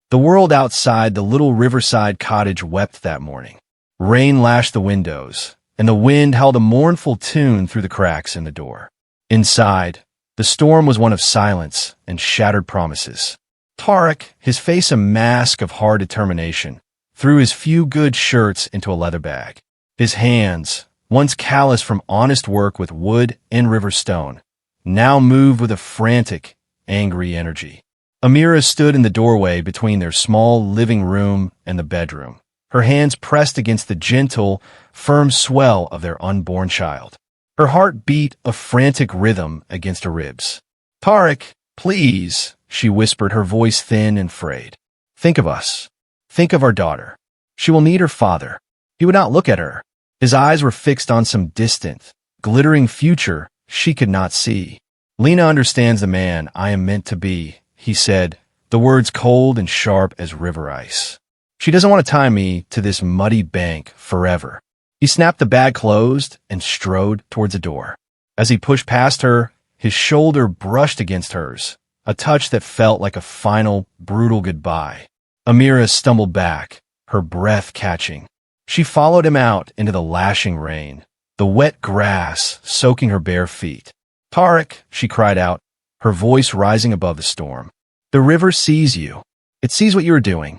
The world outside the little riverside cottage wept that morning. Rain lashed the windows, and the wind howled a mournful tune through the cracks in the door. Inside, the storm was one of silence and shattered promises. Tarek, his face a mask of hard determination, threw his few good shirts into a leather bag. His hands, once callous from honest work with wood and river stone, now moved with a frantic, angry energy. Amira stood in the doorway between their small living room and the bedroom, her hands pressed against the gentle, firm swell of their unborn child. Her heart beat a frantic rhythm against her ribs. "Tarek, please," she whispered, her voice thin and frayed. "Think of us. Think of our daughter. She will need her father." He would not look at her. His eyes were fixed on some distant, glittering future she could not see. "Lena understands the man I am meant to be," he said, the words cold and sharp as river ice. "She doesn't want to tie me to this muddy bank forever." He snapped the bag closed and strode towards the door. As he pushed past her, his shoulder brushed against hers, a touch that felt like a final, brutal goodbye. Amira stumbled back, her breath catching. She followed him out into the lashing rain, the wet grass soaking her bare feet. "Tarek," she cried out, her voice rising above the storm. "The river sees you. It sees what you are doing."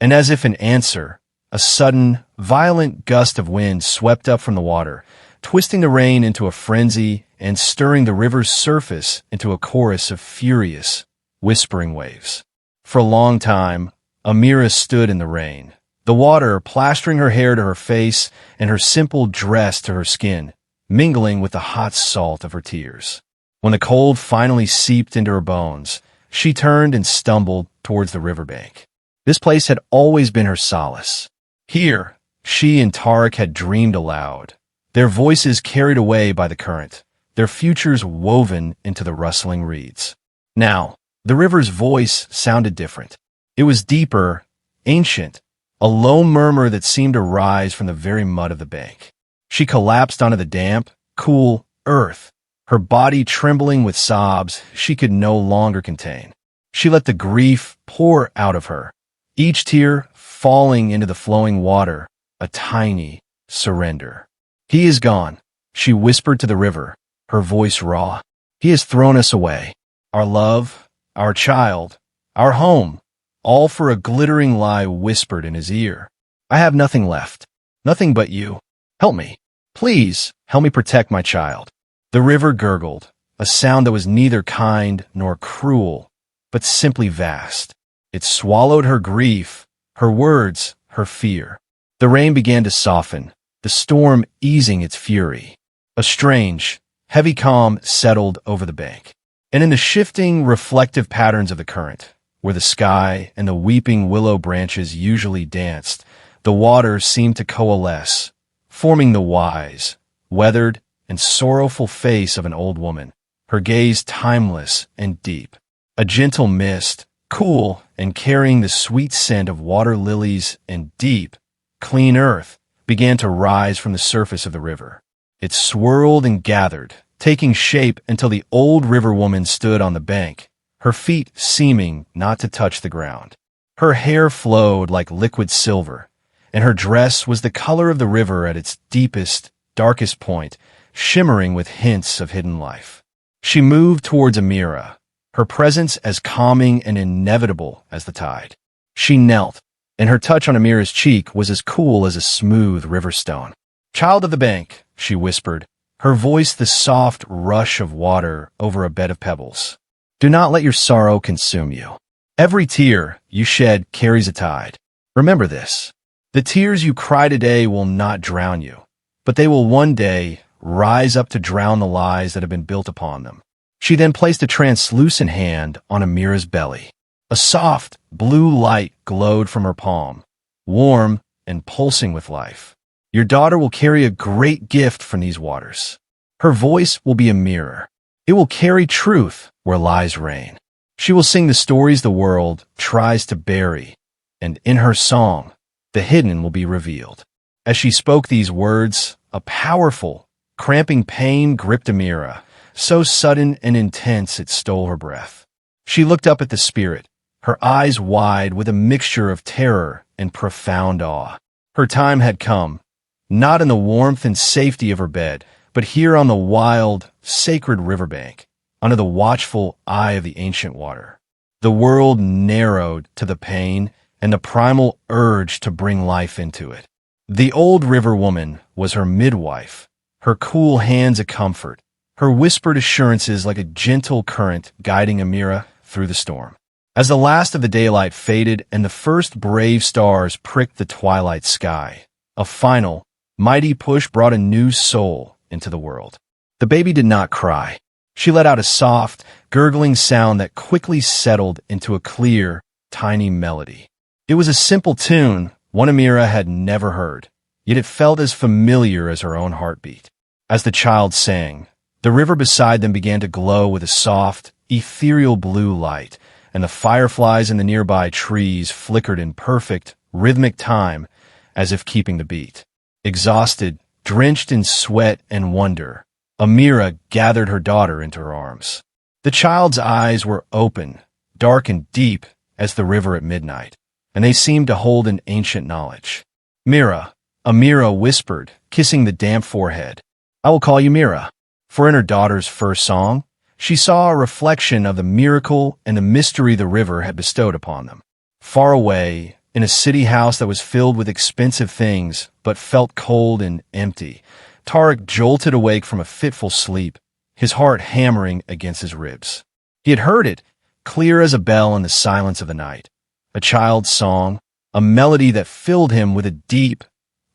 And as if in answer, a sudden, violent gust of wind swept up from the water, twisting the rain into a frenzy and stirring the river's surface into a chorus of furious, whispering waves. For a long time, Amira stood in the rain, the water plastering her hair to her face and her simple dress to her skin, mingling with the hot salt of her tears. When the cold finally seeped into her bones, she turned and stumbled towards the riverbank. This place had always been her solace. Here, she and Tarek had dreamed aloud, their voices carried away by the current, their futures woven into the rustling reeds. Now, the river's voice sounded different. It was deeper, ancient, a low murmur that seemed to rise from the very mud of the bank. She collapsed onto the damp, cool earth, her body trembling with sobs she could no longer contain. She let the grief pour out of her, each tear falling into the flowing water, a tiny surrender. "He is gone," she whispered to the river, her voice raw. "He has thrown us away. Our love, our child, our home, all for a glittering lie whispered in his ear. I have nothing left, nothing but you. Help me. Please, help me protect my child." The river gurgled, a sound that was neither kind nor cruel, but simply vast. It swallowed her grief, her words, her fear. The rain began to soften, the storm easing its fury. A strange, heavy calm settled over the bank. And in the shifting, reflective patterns of the current, where the sky and the weeping willow branches usually danced, the water seemed to coalesce, forming the wise, weathered, and sorrowful face of an old woman, her gaze timeless and deep. A gentle mist, cool and carrying the sweet scent of water lilies and deep, clean earth, began to rise from the surface of the river. It swirled and gathered, taking shape until the old river woman stood on the bank, her feet seeming not to touch the ground. Her hair flowed like liquid silver, and her dress was the color of the river at its deepest, darkest point, shimmering with hints of hidden life. She moved towards Amira, her presence as calming and inevitable as the tide. She knelt, and her touch on Amira's cheek was as cool as a smooth river stone. "Child of the bank," she whispered, her voice the soft rush of water over a bed of pebbles. "Do not let your sorrow consume you. Every tear you shed carries a tide. Remember this. The tears you cry today will not drown you, but they will one day rise up to drown the lies that have been built upon them." She then placed a translucent hand on Amira's belly. A soft, blue light glowed from her palm, warm and pulsing with life. "Your daughter will carry a great gift from these waters. Her voice will be a mirror. It will carry truth where lies reign. She will sing the stories the world tries to bury, and in her song, the hidden will be revealed." As she spoke these words, a powerful, cramping pain gripped Amira, so sudden and intense it stole her breath. She looked up at the spirit, her eyes wide with a mixture of terror and profound awe. Her time had come, not in the warmth and safety of her bed, but here on the wild, sacred riverbank, under the watchful eye of the ancient water. The world narrowed to the pain and the primal urge to bring life into it. The old river woman was her midwife, her cool hands a comfort, her whispered assurances like a gentle current guiding Amira through the storm. As the last of the daylight faded and the first brave stars pricked the twilight sky, a final, mighty push brought a new soul into the world. The baby did not cry. She let out a soft, gurgling sound that quickly settled into a clear, tiny melody. It was a simple tune, one Amira had never heard, yet it felt as familiar as her own heartbeat. As the child sang, the river beside them began to glow with a soft, ethereal blue light, and the fireflies in the nearby trees flickered in perfect, rhythmic time, as if keeping the beat. Exhausted, drenched in sweat and wonder, Amira gathered her daughter into her arms. The child's eyes were open, dark and deep as the river at midnight, and they seemed to hold an ancient knowledge. "Mira," Amira whispered, kissing the damp forehead. "I will call you Mira." For in her daughter's first song, she saw a reflection of the miracle and the mystery the river had bestowed upon them. Far away, in a city house that was filled with expensive things but felt cold and empty, Tariq jolted awake from a fitful sleep, his heart hammering against his ribs. He had heard it, clear as a bell in the silence of the night. A child's song, a melody that filled him with a deep,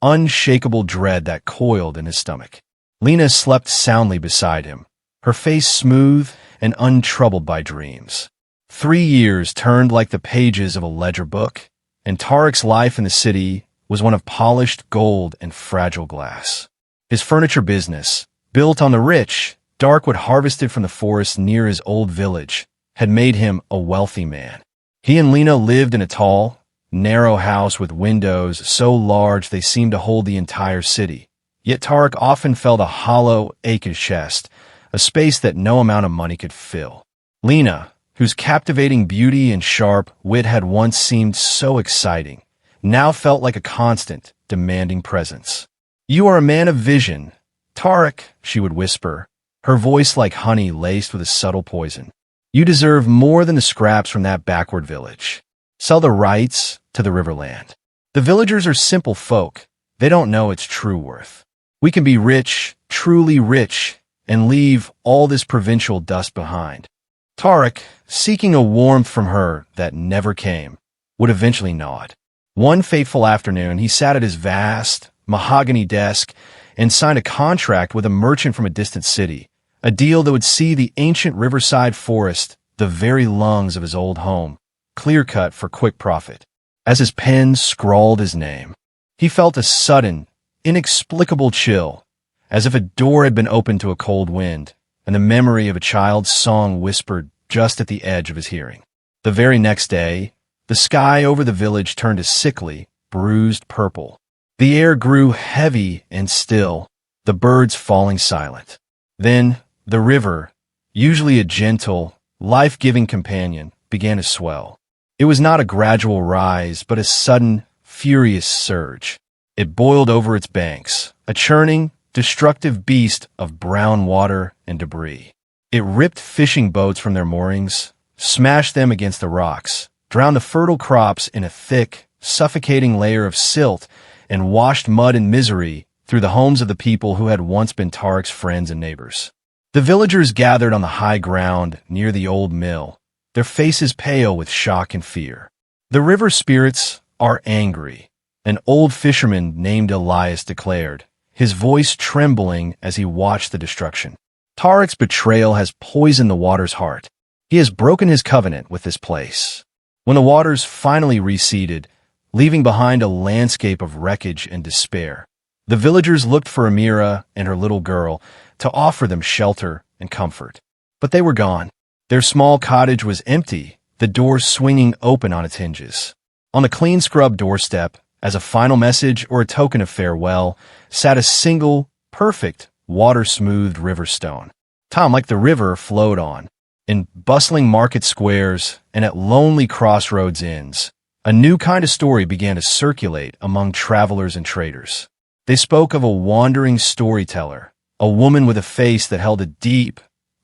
unshakable dread that coiled in his stomach. Lena slept soundly beside him, her face smooth and untroubled by dreams. 3 years turned like the pages of a ledger book, and Tariq's life in the city was one of polished gold and fragile glass. His furniture business, built on the rich, dark wood harvested from the forest near his old village, had made him a wealthy man. He and Lena lived in a tall, narrow house with windows so large they seemed to hold the entire city. Yet Tariq often felt a hollow ache in his chest, a space that no amount of money could fill. Lena, whose captivating beauty and sharp wit had once seemed so exciting, now felt like a constant, demanding presence. "You are a man of vision, Tariq," she would whisper, her voice like honey laced with a subtle poison. "You deserve more than the scraps from that backward village. Sell the rights to the riverland. The villagers are simple folk. They don't know its true worth. We can be rich, truly rich, and leave all this provincial dust behind." Tariq, seeking a warmth from her that never came, would eventually nod. One fateful afternoon, he sat at his vast, mahogany desk and signed a contract with a merchant from a distant city, a deal that would see the ancient riverside forest, the very lungs of his old home, clear-cut for quick profit. As his pen scrawled his name, he felt a sudden, inexplicable chill, as if a door had been opened to a cold wind, and the memory of a child's song whispered just at the edge of his hearing. The very next day, the sky over the village turned a sickly, bruised purple. The air grew heavy and still, the birds falling silent. Then, the river, usually a gentle, life-giving companion, began to swell. It was not a gradual rise, but a sudden, furious surge. It boiled over its banks, a churning, destructive beast of brown water and debris. It ripped fishing boats from their moorings, smashed them against the rocks, drowned the fertile crops in a thick, suffocating layer of silt, and washed mud and misery through the homes of the people who had once been Tariq's friends and neighbors. The villagers gathered on the high ground near the old mill, their faces pale with shock and fear. "The river spirits are angry," an old fisherman named Elias declared, his voice trembling as he watched the destruction. "Tariq's betrayal has poisoned the water's heart. He has broken his covenant with this place." When the waters finally receded, leaving behind a landscape of wreckage and despair, the villagers looked for Amira and her little girl to offer them shelter and comfort. But they were gone. Their small cottage was empty, the door swinging open on its hinges. On the clean-scrubbed doorstep, as a final message or a token of farewell, sat a single, perfect, water-smoothed river stone. Tom, like the river, flowed on, In bustling market squares and at lonely crossroads inns, a new kind of story began to circulate among travelers and traders. They spoke of a wandering storyteller, a woman with a face that held a deep,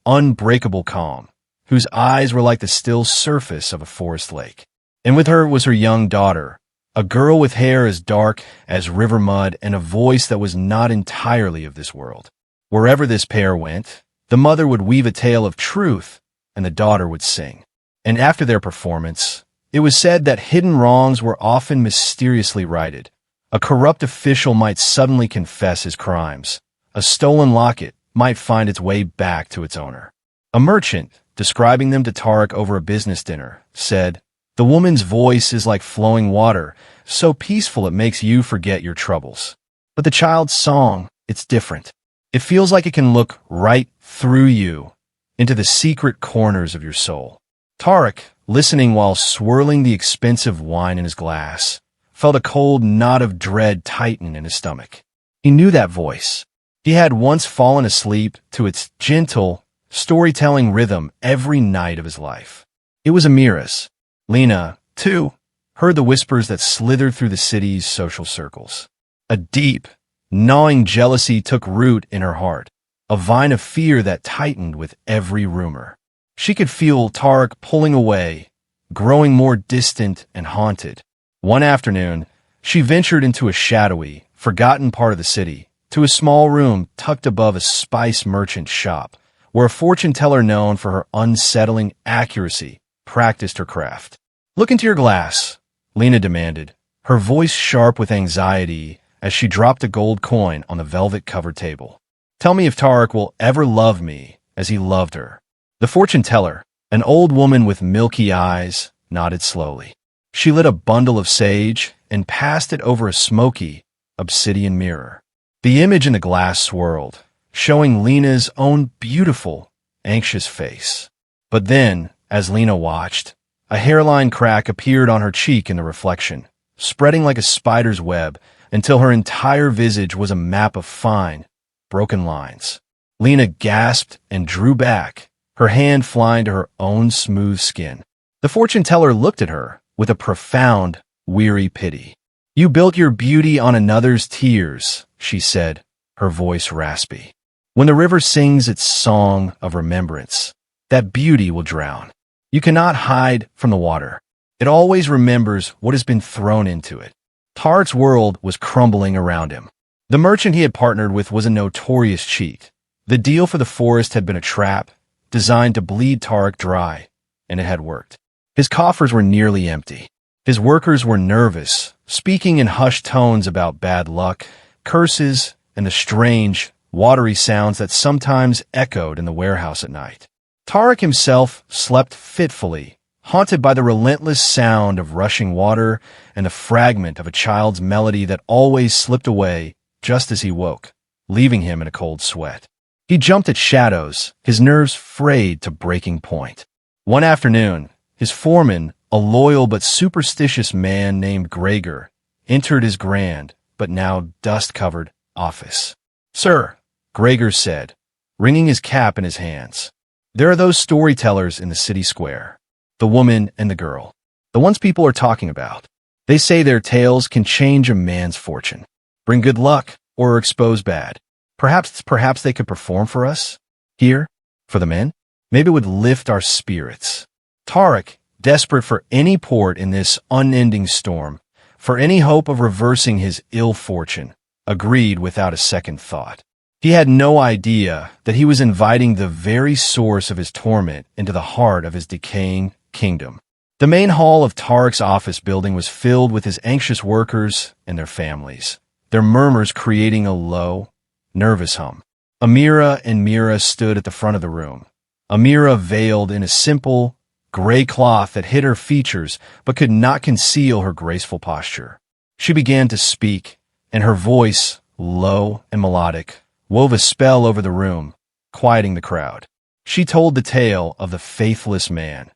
unbreakable calm, whose eyes were like the still surface of a forest lake. And with her was her young daughter, a girl with hair as dark as river mud and a voice that was not entirely of this world. Wherever this pair went, the mother would weave a tale of truth and the daughter would sing. And after their performance, it was said that hidden wrongs were often mysteriously righted. A corrupt official might suddenly confess his crimes. A stolen locket might find its way back to its owner. A merchant, describing them to Tarek over a business dinner, said, "The woman's voice is like flowing water, so peaceful it makes you forget your troubles. But the child's song, it's different. It feels like it can look right through you, into the secret corners of your soul." Tarek, listening while swirling the expensive wine in his glass, felt a cold knot of dread tighten in his stomach. He knew that voice. He had once fallen asleep to its gentle, storytelling rhythm every night of his life. It was Amira's. Lena, too, heard the whispers that slithered through the city's social circles. A deep, gnawing jealousy took root in her heart, a vine of fear that tightened with every rumor. She could feel Tarek pulling away, growing more distant and haunted. One afternoon, she ventured into a shadowy, forgotten part of the city, to a small room tucked above a spice merchant's shop, where a fortune-teller known for her unsettling accuracy practiced her craft. "Look into your glass," Lena demanded, her voice sharp with anxiety as she dropped a gold coin on the velvet-covered table. "Tell me if Tarek will ever love me as he loved her." The fortune-teller, an old woman with milky eyes, nodded slowly. She lit a bundle of sage and passed it over a smoky, obsidian mirror. The image in the glass swirled, showing Lena's own beautiful, anxious face. But then, as Lena watched, a hairline crack appeared on her cheek in the reflection, spreading like a spider's web until her entire visage was a map of fine, broken lines. Lena gasped and drew back, her hand flying to her own smooth skin. The fortune-teller looked at her with a profound, weary pity. "You built your beauty on another's tears," she said, her voice raspy. "When the river sings its song of remembrance, that beauty will drown. You cannot hide from the water. It always remembers what has been thrown into it." Tarek's world was crumbling around him. The merchant he had partnered with was a notorious cheat. The deal for the forest had been a trap, designed to bleed Tarek dry, and it had worked. His coffers were nearly empty. His workers were nervous, speaking in hushed tones about bad luck, curses, and the strange, watery sounds that sometimes echoed in the warehouse at night. Tarek himself slept fitfully, haunted by the relentless sound of rushing water and the fragment of a child's melody that always slipped away just as he woke, leaving him in a cold sweat. He jumped at shadows, his nerves frayed to breaking point. One afternoon, his foreman, a loyal but superstitious man named Gregor, entered his grand, but now dust-covered, office. "Sir," Gregor said, wringing his cap in his hands, "there are those storytellers in the city square. The woman and the girl. The ones people are talking about. They say their tales can change a man's fortune, bring good luck, or expose bad. Perhaps they could perform for us? Here? For the men? Maybe it would lift our spirits." Tarek, desperate for any port in this unending storm, for any hope of reversing his ill fortune, agreed without a second thought. He had no idea that he was inviting the very source of his torment into the heart of his decaying kingdom. The main hall of Tarek's office building was filled with his anxious workers and their families, their murmurs creating a low, nervous hum. Amira and Mira stood at the front of the room. Amira veiled in a simple, gray cloth that hid her features but could not conceal her graceful posture. She began to speak, and her voice, low and melodic, wove a spell over the room, quieting the crowd. She told the tale of the faithless man,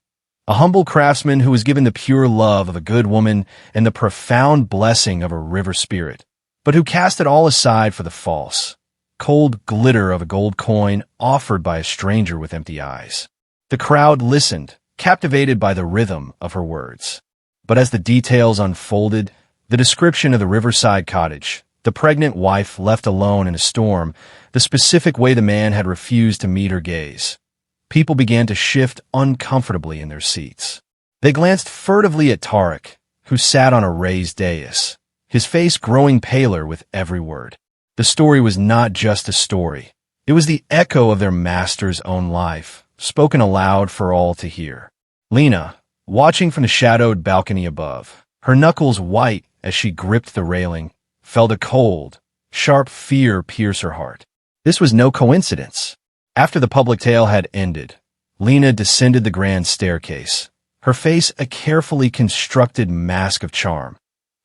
a humble craftsman who was given the pure love of a good woman and the profound blessing of a river spirit, but who cast it all aside for the false, cold glitter of a gold coin offered by a stranger with empty eyes. The crowd listened, captivated by the rhythm of her words. But as the details unfolded, the description of the riverside cottage, the pregnant wife left alone in a storm, the specific way the man had refused to meet her gaze, people began to shift uncomfortably in their seats. They glanced furtively at Tarek, who sat on a raised dais, his face growing paler with every word. The story was not just a story. It was the echo of their master's own life, spoken aloud for all to hear. Lena, watching from the shadowed balcony above, her knuckles white as she gripped the railing, felt a cold, sharp fear pierce her heart. This was no coincidence. After the public tale had ended, Lena descended the grand staircase, her face a carefully constructed mask of charm,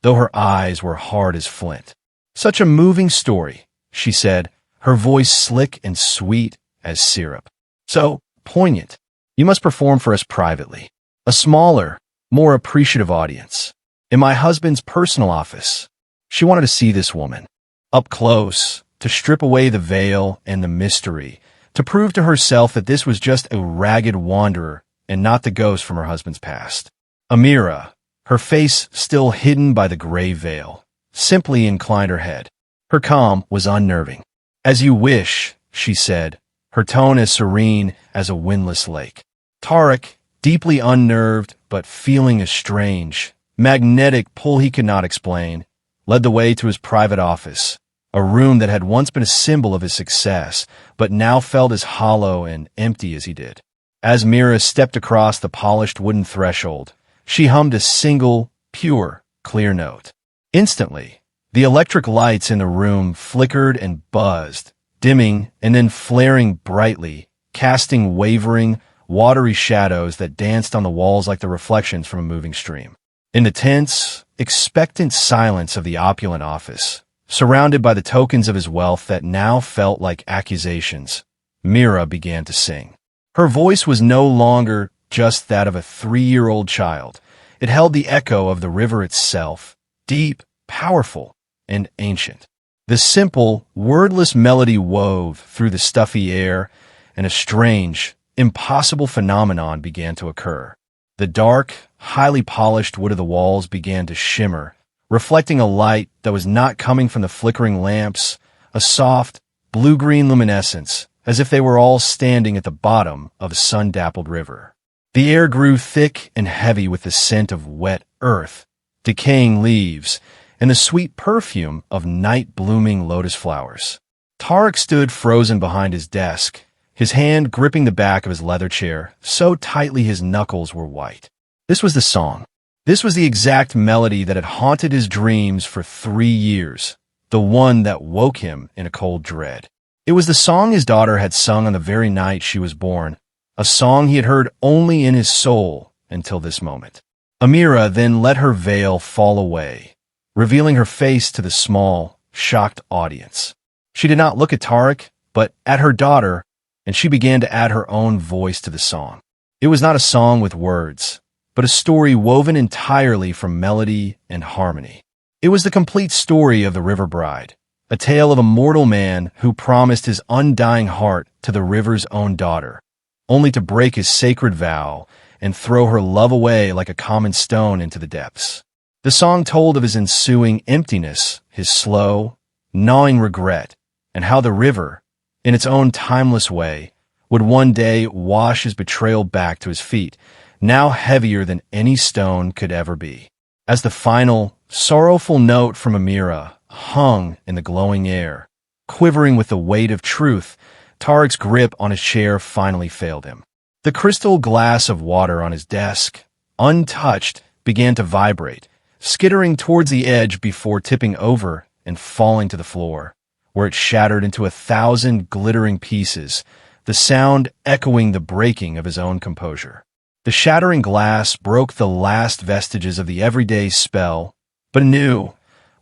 though her eyes were hard as flint. "Such a moving story," she said, her voice slick and sweet as syrup. "So poignant. You must perform for us privately. A smaller, more appreciative audience. In my husband's personal office." She wanted to see this woman, up close, to strip away the veil and the mystery, to prove to herself that this was just a ragged wanderer and not the ghost from her husband's past. Amira, her face still hidden by the gray veil, simply inclined her head. Her calm was unnerving. "As you wish," she said, her tone as serene as a windless lake. Tarek, deeply unnerved but feeling a strange, magnetic pull he could not explain, led the way to his private office, a room that had once been a symbol of his success, but now felt as hollow and empty as he did. As Mira stepped across the polished wooden threshold, she hummed a single, pure, clear note. Instantly, the electric lights in the room flickered and buzzed, dimming and then flaring brightly, casting wavering, watery shadows that danced on the walls like the reflections from a moving stream. In the tense, expectant silence of the opulent office, surrounded by the tokens of his wealth that now felt like accusations, Mira began to sing. Her voice was no longer just that of a 3-year-old child. It held the echo of the river itself, deep, powerful, and ancient. The simple, wordless melody wove through the stuffy air, and a strange, impossible phenomenon began to occur. The dark, highly polished wood of the walls began to shimmer, reflecting a light that was not coming from the flickering lamps, a soft, blue-green luminescence, as if they were all standing at the bottom of a sun-dappled river. The air grew thick and heavy with the scent of wet earth, decaying leaves, and the sweet perfume of night-blooming lotus flowers. Tarek stood frozen behind his desk, his hand gripping the back of his leather chair so tightly his knuckles were white. This was the song. This was the exact melody that had haunted his dreams for 3 years, the one that woke him in a cold dread. It was the song his daughter had sung on the very night she was born, a song he had heard only in his soul until this moment. Amira then let her veil fall away, revealing her face to the small, shocked audience. She did not look at Tarek, but at her daughter, and she began to add her own voice to the song. It was not a song with words, but a story woven entirely from melody and harmony. It was the complete story of the River Bride, a tale of a mortal man who promised his undying heart to the river's own daughter, only to break his sacred vow and throw her love away like a common stone into the depths. The song told of his ensuing emptiness, his slow, gnawing regret, and how the river, in its own timeless way, would one day wash his betrayal back to his feet, now heavier than any stone could ever be. As the final, sorrowful note from Amira hung in the glowing air, quivering with the weight of truth, Tarek's grip on his chair finally failed him. The crystal glass of water on his desk, untouched, began to vibrate, skittering towards the edge before tipping over and falling to the floor, where it shattered into 1,000 glittering pieces, the sound echoing the breaking of his own composure. The shattering glass broke the last vestiges of the everyday spell, but a new,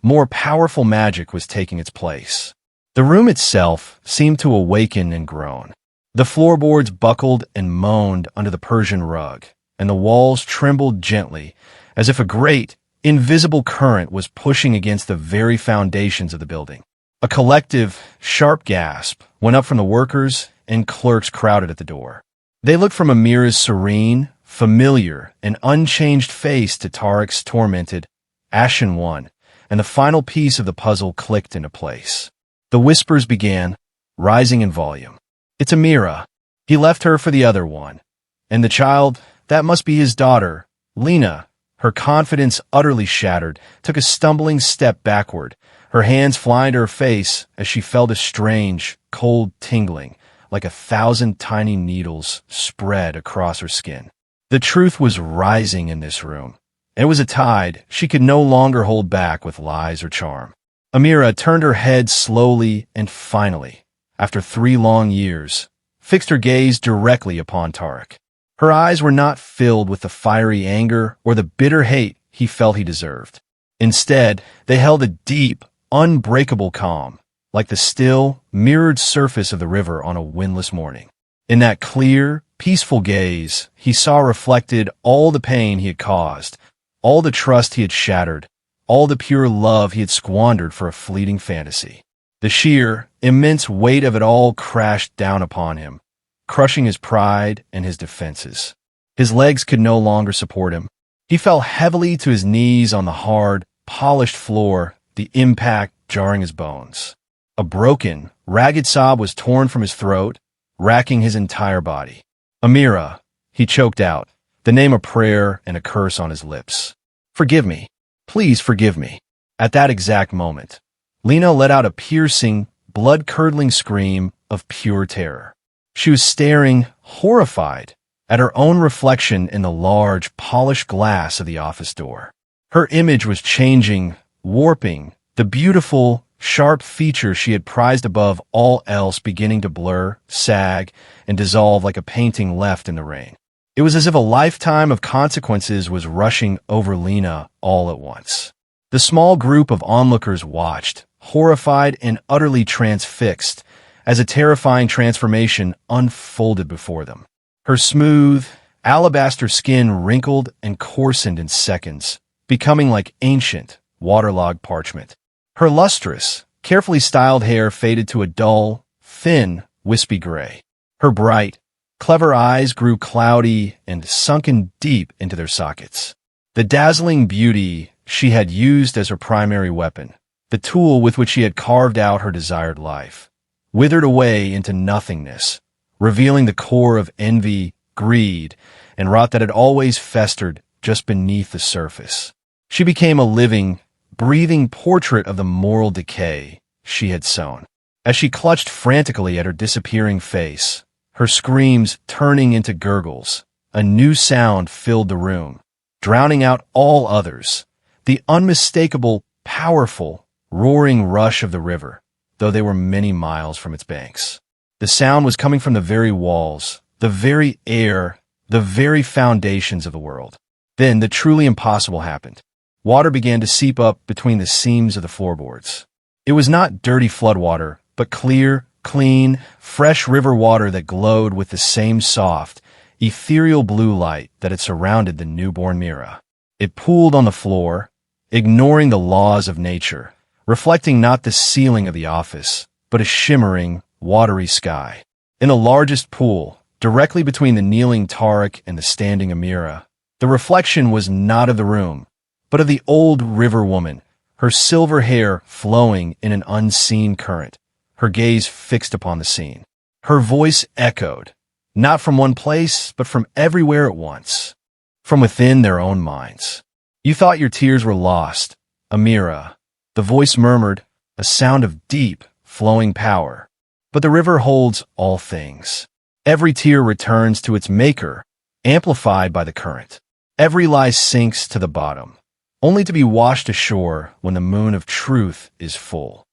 more powerful magic was taking its place. The room itself seemed to awaken and groan. The floorboards buckled and moaned under the Persian rug, and the walls trembled gently, as if a great, invisible current was pushing against the very foundations of the building. A collective, sharp gasp went up from the workers and clerks crowded at the door. They looked from Amira's serene, familiar, and unchanged face to Tariq's tormented, ashen one, and the final piece of the puzzle clicked into place. The whispers began, rising in volume. "It's Amira. He left her for the other one. And the child, that must be his daughter, Lena." Her confidence utterly shattered, took a stumbling step backward, her hands flying to her face as she felt a strange, cold tingling, like 1,000 tiny needles spread across her skin. The truth was rising in this room. It was a tide she could no longer hold back with lies or charm. Amira turned her head slowly and finally, after 3 long years, fixed her gaze directly upon Tariq. Her eyes were not filled with the fiery anger or the bitter hate he felt he deserved. Instead, they held a deep, unbreakable calm, like the still, mirrored surface of the river on a windless morning. In that clear, peaceful gaze, he saw reflected all the pain he had caused, all the trust he had shattered, all the pure love he had squandered for a fleeting fantasy. The sheer, immense weight of it all crashed down upon him, crushing his pride and his defenses. His legs could no longer support him. He fell heavily to his knees on the hard, polished floor, the impact jarring his bones. A broken, ragged sob was torn from his throat, racking his entire body. "Amira," he choked out, the name a prayer and a curse on his lips. "Forgive me. Please forgive me." At that exact moment, Lena let out a piercing, blood-curdling scream of pure terror. She was staring, horrified, at her own reflection in the large, polished glass of the office door. Her image was changing, warping, the beautiful, sharp features she had prized above all else beginning to blur, sag, and dissolve like a painting left in the rain. It was as if a lifetime of consequences was rushing over Lena all at once. The small group of onlookers watched, horrified and utterly transfixed, as a terrifying transformation unfolded before them. Her smooth, alabaster skin wrinkled and coarsened in seconds, becoming like ancient, waterlogged parchment. Her lustrous, carefully styled hair faded to a dull, thin, wispy gray. Her bright, clever eyes grew cloudy and sunken deep into their sockets. The dazzling beauty she had used as her primary weapon, the tool with which she had carved out her desired life, withered away into nothingness, revealing the core of envy, greed, and rot that had always festered just beneath the surface. She became a living, breathing portrait of the moral decay she had sown. As she clutched frantically at her disappearing face, her screams turning into gurgles, a new sound filled the room, drowning out all others, the unmistakable, powerful, roaring rush of the river, though they were many miles from its banks. The sound was coming from the very walls, the very air, the very foundations of the world. Then the truly impossible happened. Water began to seep up between the seams of the floorboards. It was not dirty floodwater, but clear, clean, fresh river water that glowed with the same soft, ethereal blue light that had surrounded the newborn Mira. It pooled on the floor, ignoring the laws of nature, reflecting not the ceiling of the office, but a shimmering, watery sky. In the largest pool, directly between the kneeling Tariq and the standing Amira, the reflection was not of the room, but of the old river woman, her silver hair flowing in an unseen current, her gaze fixed upon the scene. Her voice echoed, not from one place, but from everywhere at once, from within their own minds. "You thought your tears were lost, Amira," the voice murmured, a sound of deep, flowing power. "But the river holds all things. Every tear returns to its maker, amplified by the current. Every lie sinks to the bottom, only to be washed ashore when the moon of truth is full."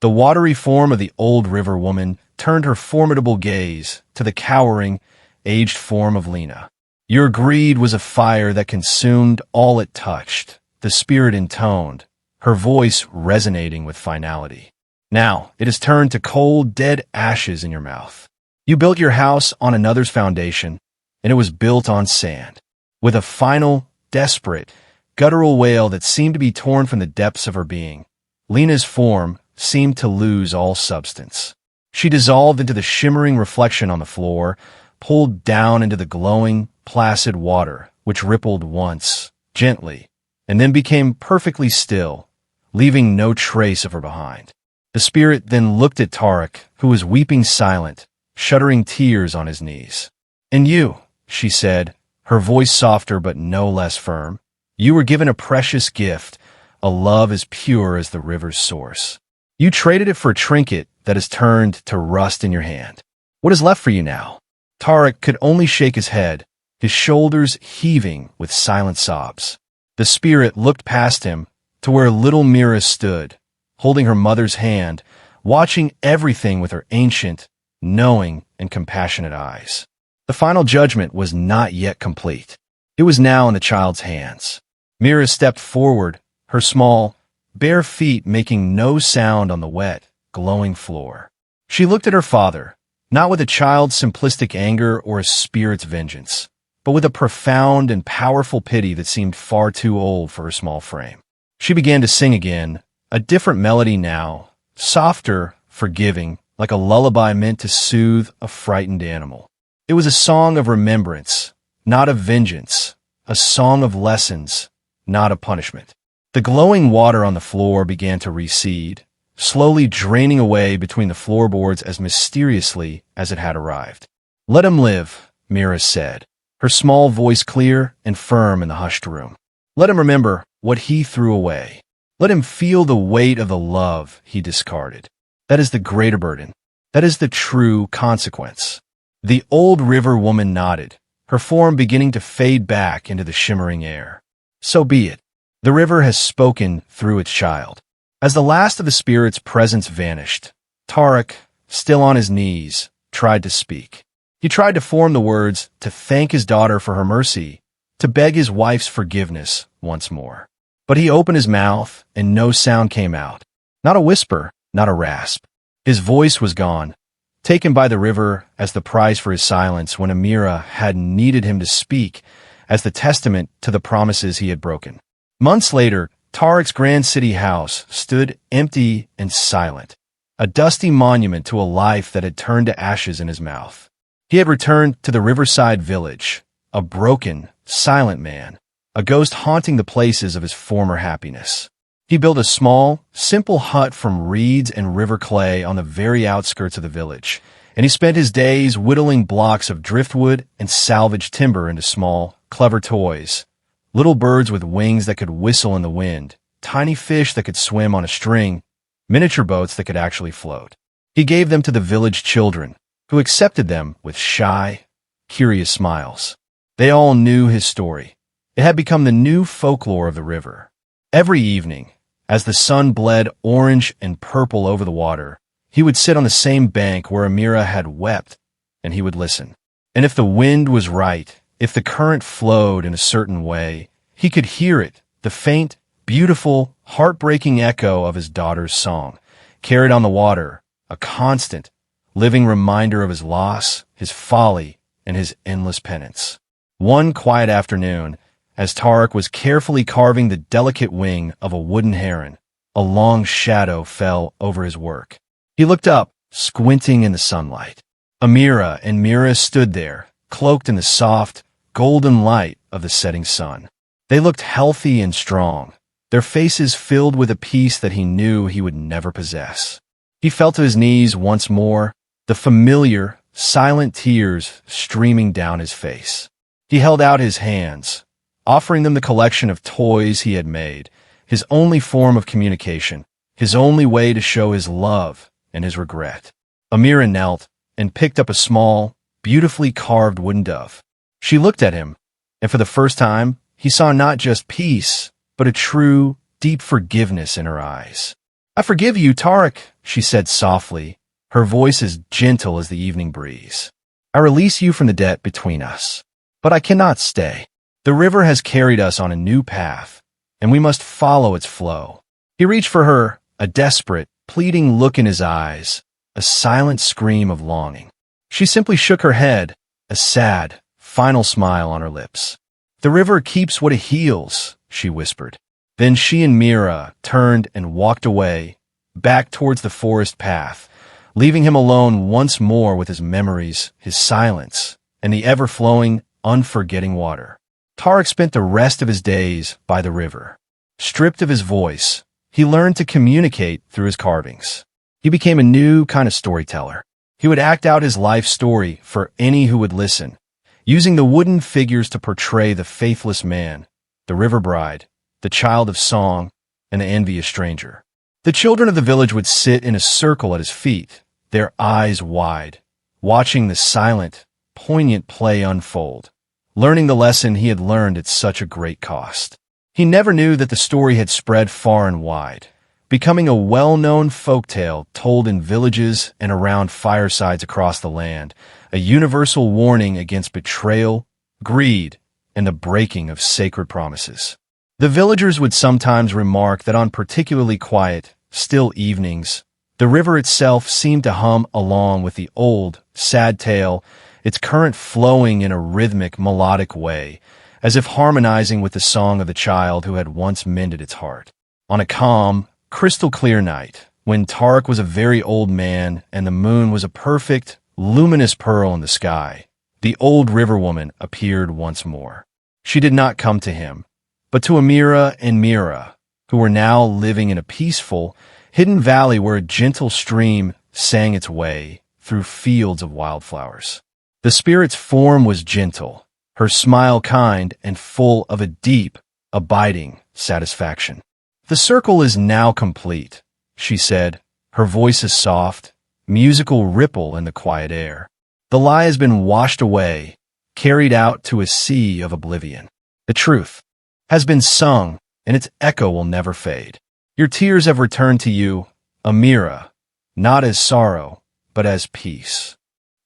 The watery form of the old river woman turned her formidable gaze to the cowering, aged form of Lena. "Your greed was a fire that consumed all it touched," the spirit intoned, her voice resonating with finality. "Now it has turned to cold, dead ashes in your mouth. You built your house on another's foundation, and it was built on sand." With a final, desperate, guttural wail that seemed to be torn from the depths of her being, Lena's form seemed to lose all substance. She dissolved into the shimmering reflection on the floor, pulled down into the glowing, placid water, which rippled once, gently, and then became perfectly still, leaving no trace of her behind. The spirit then looked at Tarek, who was weeping silent, shuddering tears on his knees. "And you," she said, her voice softer but no less firm, "you were given a precious gift, a love as pure as the river's source. You traded it for a trinket that has turned to rust in your hand. What is left for you now?" Tarek could only shake his head, his shoulders heaving with silent sobs. The spirit looked past him to where little Mira stood, holding her mother's hand, watching everything with her ancient, knowing, and compassionate eyes. The final judgment was not yet complete. It was now in the child's hands. Mira stepped forward, her small, bare feet making no sound on the wet, glowing floor. She looked at her father, not with a child's simplistic anger or a spirit's vengeance, but with a profound and powerful pity that seemed far too old for her small frame. She began to sing again, a different melody now, softer, forgiving, like a lullaby meant to soothe a frightened animal. It was a song of remembrance, not of vengeance, a song of lessons, not of punishment. The glowing water on the floor began to recede, slowly draining away between the floorboards as mysteriously as it had arrived. "Let him live," Mira said, her small voice clear and firm in the hushed room. "Let him remember what he threw away. Let him feel the weight of the love he discarded. That is the greater burden. That is the true consequence." The old river woman nodded, her form beginning to fade back into the shimmering air. "So be it. The river has spoken through its child." As the last of the spirit's presence vanished, Tarek, still on his knees, tried to speak. He tried to form the words to thank his daughter for her mercy, to beg his wife's forgiveness once more. But he opened his mouth, and no sound came out. Not a whisper, not a rasp. His voice was gone, taken by the river as the price for his silence when Amira had needed him to speak as the testament to the promises he had broken. Months later, Tarek's grand city house stood empty and silent, a dusty monument to a life that had turned to ashes in his mouth. He had returned to the riverside village, a broken, silent man, a ghost haunting the places of his former happiness. He built a small, simple hut from reeds and river clay on the very outskirts of the village, and he spent his days whittling blocks of driftwood and salvaged timber into small, clever toys. Little birds with wings that could whistle in the wind, tiny fish that could swim on a string, miniature boats that could actually float. He gave them to the village children, who accepted them with shy, curious smiles. They all knew his story. It had become the new folklore of the river. Every evening, as the sun bled orange and purple over the water, he would sit on the same bank where Amira had wept, and he would listen. And if the wind was right, if the current flowed in a certain way, he could hear it, the faint, beautiful, heartbreaking echo of his daughter's song, carried on the water, a constant, living reminder of his loss, his folly, and his endless penance. One quiet afternoon, as Tarek was carefully carving the delicate wing of a wooden heron, a long shadow fell over his work. He looked up, squinting in the sunlight. Amira and Mira stood there, cloaked in the soft, golden light of the setting sun. They looked healthy and strong, their faces filled with a peace that he knew he would never possess. He fell to his knees once more, the familiar, silent tears streaming down his face. He held out his hands, offering them the collection of toys he had made, his only form of communication, his only way to show his love and his regret. Amira knelt and picked up a small, beautifully carved wooden dove. She looked at him, and for the first time, he saw not just peace, but a true, deep forgiveness in her eyes. "I forgive you, Tarek," she said softly, her voice as gentle as the evening breeze. "I release you from the debt between us. But I cannot stay. The river has carried us on a new path, and we must follow its flow." He reached for her, a desperate, pleading look in his eyes, a silent scream of longing. She simply shook her head, a sad, final smile on her lips. "The river keeps what it heals," she whispered. Then she and Mira turned and walked away, back towards the forest path, leaving him alone once more with his memories, his silence, and the ever-flowing, unforgetting water. Tarek spent the rest of his days by the river. Stripped of his voice, he learned to communicate through his carvings. He became a new kind of storyteller. He would act out his life story for any who would listen, using the wooden figures to portray the faithless man, the river bride, the child of song, and the envious stranger. The children of the village would sit in a circle at his feet, their eyes wide, watching the silent, poignant play unfold, learning the lesson he had learned at such a great cost. He never knew that the story had spread far and wide, becoming a well-known folktale told in villages and around firesides across the land, a universal warning against betrayal, greed, and the breaking of sacred promises. The villagers would sometimes remark that on particularly quiet, still evenings, the river itself seemed to hum along with the old, sad tale, its current flowing in a rhythmic, melodic way, as if harmonizing with the song of the child who had once mended its heart. On a calm, crystal-clear night, when Tarek was a very old man and the moon was a perfect, luminous pearl in the sky, the old river woman appeared once more. She did not come to him, but to Amira and Mira, who were now living in a peaceful, hidden valley where a gentle stream sang its way through fields of wildflowers. The spirit's form was gentle, her smile kind and full of a deep, abiding satisfaction. "The circle is now complete," she said, her voice a soft, musical ripple in the quiet air. "The lie has been washed away, carried out to a sea of oblivion. The truth has been sung, and its echo will never fade. Your tears have returned to you, Amira, not as sorrow, but as peace."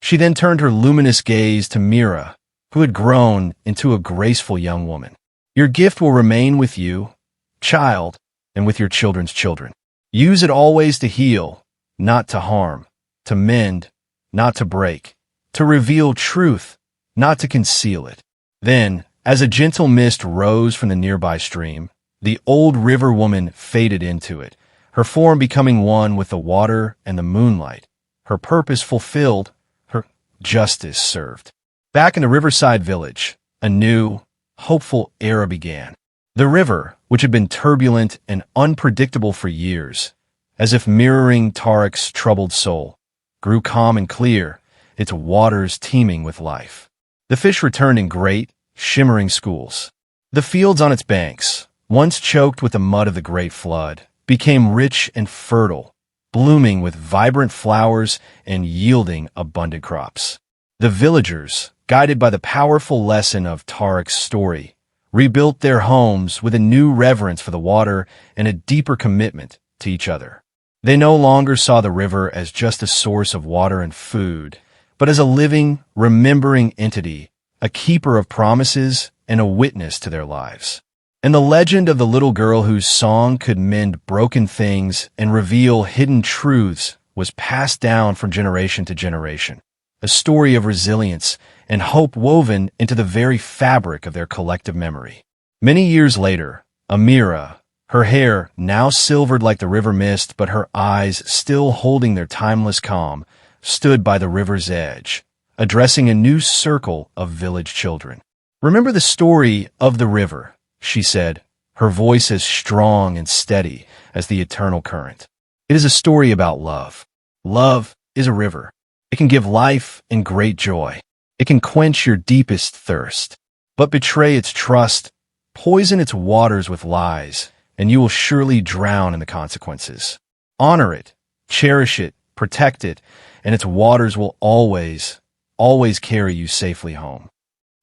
She then turned her luminous gaze to Mira, who had grown into a graceful young woman. "Your gift will remain with you, child, and with your children's children. Use it always to heal, not to harm, to mend, not to break, to reveal truth, not to conceal it." Then, as a gentle mist rose from the nearby stream, the old river woman faded into it, her form becoming one with the water and the moonlight, her purpose fulfilled, her justice served. Back in the riverside village, a new, hopeful era began. The river, which had been turbulent and unpredictable for years, as if mirroring Tarek's troubled soul, grew calm and clear, its waters teeming with life. The fish returned in great, shimmering schools. The fields on its banks, once choked with the mud of the great flood, became rich and fertile, blooming with vibrant flowers and yielding abundant crops. The villagers, guided by the powerful lesson of Tarek's story, rebuilt their homes with a new reverence for the water and a deeper commitment to each other. They no longer saw the river as just a source of water and food, but as a living, remembering entity, a keeper of promises and a witness to their lives. And the legend of the little girl whose song could mend broken things and reveal hidden truths was passed down from generation to generation, a story of resilience and hope woven into the very fabric of their collective memory. Many years later, Amira, her hair now silvered like the river mist but her eyes still holding their timeless calm, stood by the river's edge, addressing a new circle of village children. "Remember the story of the river," she said, her voice as strong and steady as the eternal current. "It is a story about love. Love is a river. It can give life and great joy. It can quench your deepest thirst, but betray its trust, poison its waters with lies, and you will surely drown in the consequences. Honor it, cherish it, protect it, and its waters will always, always carry you safely home."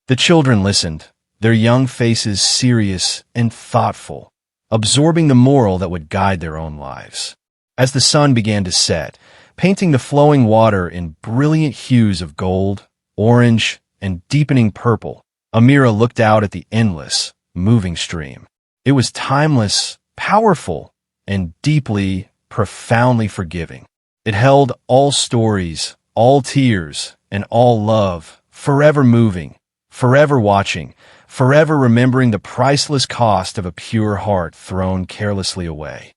The children listened, their young faces serious and thoughtful, absorbing the moral that would guide their own lives. As the sun began to set, painting the flowing water in brilliant hues of gold, orange, and deepening purple, Amira looked out at the endless, moving stream. It was timeless, powerful, and deeply, profoundly forgiving. It held all stories, all tears, and all love, forever moving, forever watching, forever remembering the priceless cost of a pure heart thrown carelessly away.